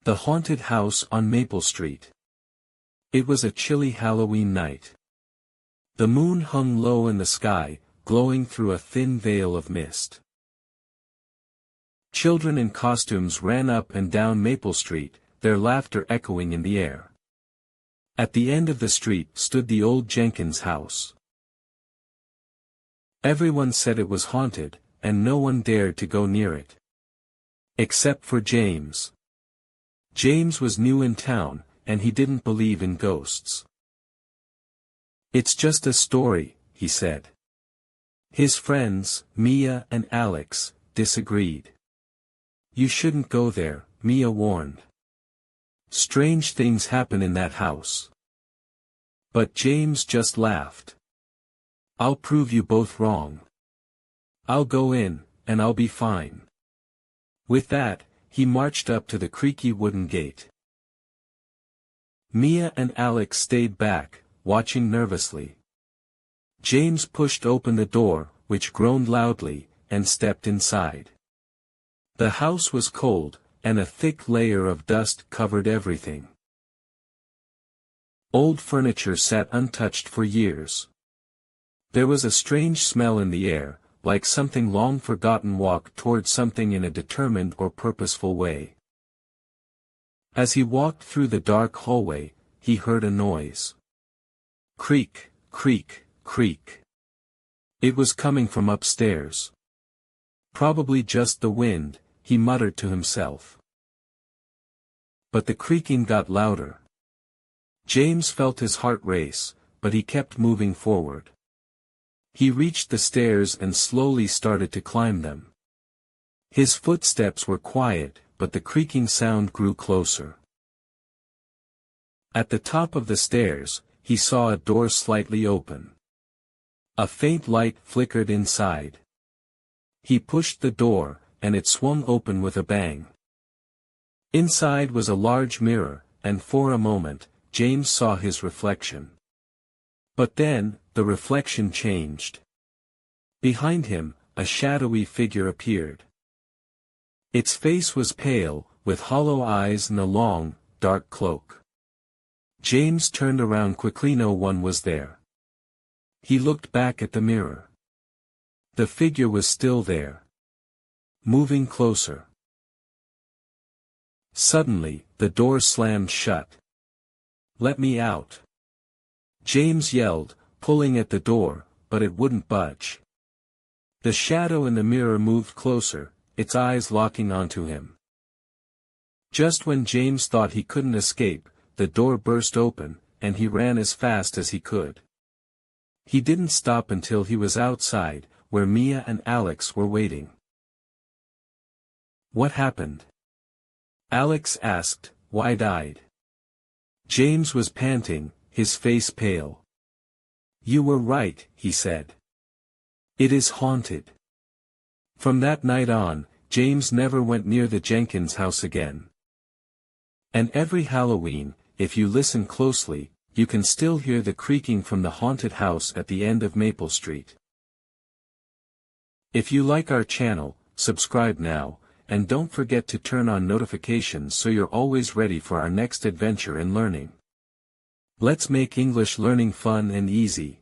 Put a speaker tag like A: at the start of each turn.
A: The Haunted House on Maple Street. It was a chilly Halloween night. The moon hung low in the sky, glowing through a thin veil of mist. Children in costumes ran up and down Maple Street, their laughter echoing in the air. At the end of the street stood the old Jenkins house. Everyone said it was haunted, and no one dared to go near it. Except for James. James was new in town, and he didn't believe in ghosts. "It's just a story," he said. His friends, Mia and Alex, disagreed. "You shouldn't go there," Mia warned. "Strange things happen in that house." But James just laughed. "I'll prove you both wrong. I'll go in, and I'll be fine." With that, he marched up to the creaky wooden gate. Mia and Alex stayed back, watching nervously. James pushed open the door, which groaned loudly, and stepped inside. The house was cold, and a thick layer of dust covered everything. Old furniture sat untouched for years. There was a strange smell in the air, like something long forgotten walked toward something in a determined or purposeful way. As he walked through the dark hallway, he heard a noise. Creak, creak, creak. It was coming from upstairs. Probably just the wind, he muttered to himself. But the creaking got louder. James felt his heart race, but he kept moving forward. He reached the stairs and slowly started to climb them. His footsteps were quiet, but the creaking sound grew closer. At the top of the stairs, he saw a door slightly open. A faint light flickered inside. He pushed the door, and it swung open with a bang. Inside was a large mirror, and for a moment, James saw his reflection. But then, the reflection changed. Behind him, a shadowy figure appeared. Its face was pale, with hollow eyes and a long, dark cloak. James turned around quickly. No one was there. He looked back at the mirror. The figure was still there. Moving closer. Suddenly, the door slammed shut. "Let me out!" James yelled, pulling at the door, but it wouldn't budge. The shadow in the mirror moved closer, its eyes locking onto him. Just when James thought he couldn't escape, the door burst open, and he ran as fast as he could. He didn't stop until he was outside, where Mia and Alex were waiting. "What happened?" Alex asked, wide-eyed. James was panting, his face pale. "You were right," he said. "It is haunted." From that night on, James never went near the Jenkins house again. And every Halloween, if you listen closely, you can still hear the creaking from the haunted house at the end of Maple Street. If you like our channel, subscribe now, and don't forget to turn on notifications so you're always ready for our next adventure in learning. Let's make English learning fun and easy.